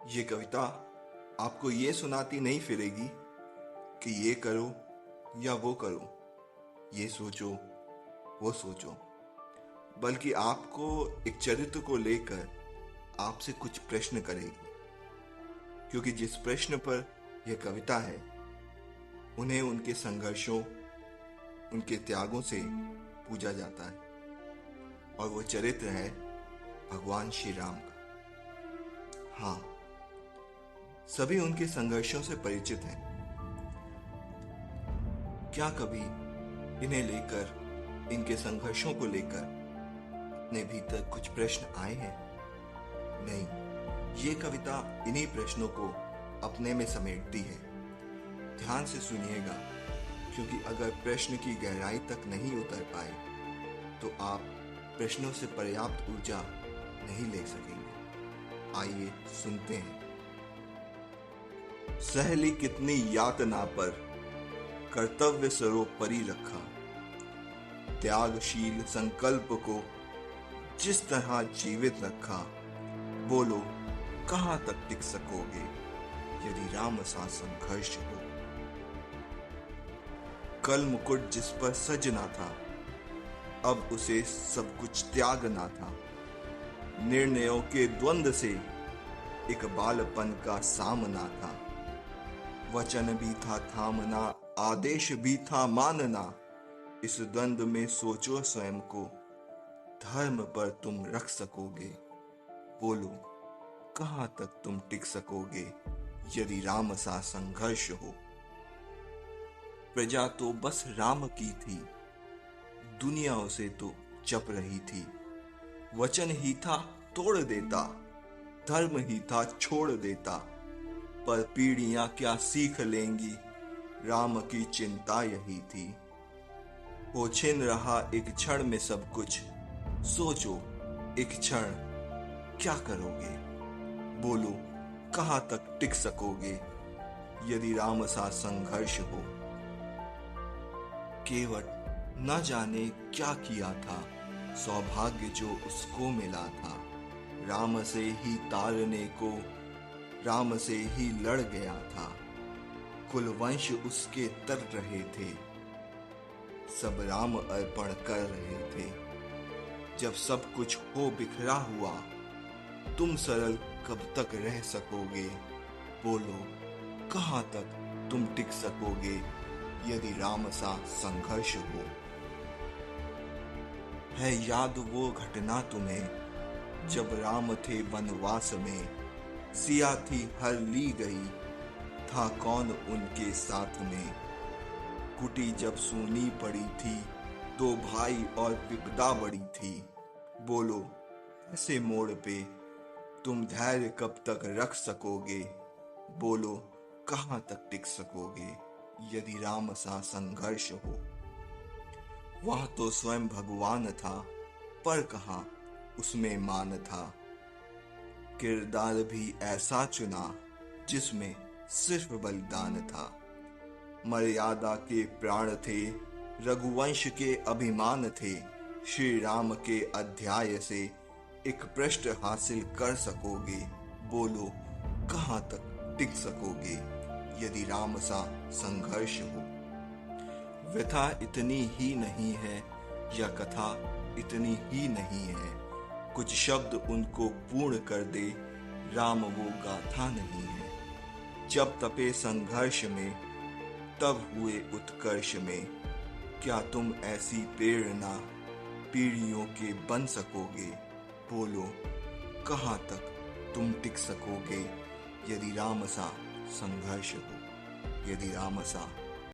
ये कविता आपको ये सुनाती नहीं फिरेगी कि ये करो या वो करो, ये सोचो वो सोचो, बल्कि आपको एक चरित्र को लेकर आपसे कुछ प्रश्न करेगी। क्योंकि जिस प्रश्न पर यह कविता है, उन्हें उनके संघर्षों, उनके त्यागों से पूजा जाता है, और वो चरित्र है भगवान श्री राम का। हाँ, सभी उनके संघर्षों से परिचित हैं। क्या कभी इन्हें लेकर, इनके संघर्षों को लेकर अपने भीतर कुछ प्रश्न आए हैं? नहीं, ये कविता इन्हीं प्रश्नों को अपने में समेटती है। ध्यान से सुनिएगा, क्योंकि अगर प्रश्न की गहराई तक नहीं उतर पाए तो आप प्रश्नों से पर्याप्त ऊर्जा नहीं ले सकेंगे। आइए सुनते हैं। सहली कितनी यातना पर कर्तव्य सर्वोपरि रखा, त्यागशील संकल्प को जिस तरह जीवित रखा, बोलो कहां तक टिक सकोगे यदि राम सा संघर्ष हो। कल मुकुट जिस पर सजना था, अब उसे सब कुछ त्यागना था। निर्णयों के द्वंद्व से एक बालपन का सामना था। वचन भी था थामना, आदेश भी था मानना। इस द्वंद्व में सोचो स्वयं को, धर्म पर तुम रख सकोगे। बोलो कहां तक तुम टिक सकोगे यदि राम सा संघर्ष हो। प्रजा तो बस राम की थी, दुनिया उसे तो जप रही थी। वचन ही था तोड़ देता, धर्म ही था छोड़ देता। पर पीढ़ियां क्या सीख लेंगी, राम की चिंता यही थी। वो छिन रहा एक क्षण में सब कुछ, सोचो एक क्षण क्या करोगे। बोलो कहां तक टिक सकोगे यदि राम सा संघर्ष हो। केवट न जाने क्या किया था, सौभाग्य जो उसको मिला था। राम से ही तारने को, राम से ही लड़ गया था। कुलवंश उसके तर रहे थे, सब राम अर्पण कर रहे थे। जब सब कुछ हो बिखरा हुआ, तुम सरल कब तक रह सकोगे। बोलो कहां तक तुम टिक सकोगे यदि राम सा संघर्ष हो। है याद वो घटना तुम्हें, जब राम थे वनवास में। सिया थी हर ली गई, था कौन उनके साथ में। कुटी जब सूनी पड़ी थी, दो भाई और विपदा बड़ी थी। बोलो ऐसे मोड़ पे तुम धैर्य कब तक रख सकोगे। बोलो कहां तक टिक सकोगे यदि राम सा संघर्ष हो। वह तो स्वयं भगवान था, पर कहां उसमें मान था। किरदार भी ऐसा चुना जिसमें सिर्फ बलिदान था। मर्यादा के प्राण थे, रघुवंश के अभिमान थे। श्री राम के अध्याय से एक पृष्ठ हासिल कर सकोगे। बोलो कहां तक टिक सकोगे यदि राम सा संघर्ष हो। व्यथा इतनी ही नहीं है, या कथा इतनी ही नहीं है। कुछ शब्द उनको पूर्ण कर दे, राम वो गाथा नहीं है। जब तपे संघर्ष में, तब हुए उत्कर्ष में। क्या तुम ऐसी प्रेरणा पीढ़ियों के बन सकोगे। बोलो कहां तक तुम टिक सकोगे यदि राम सा संघर्ष हो, यदि राम सा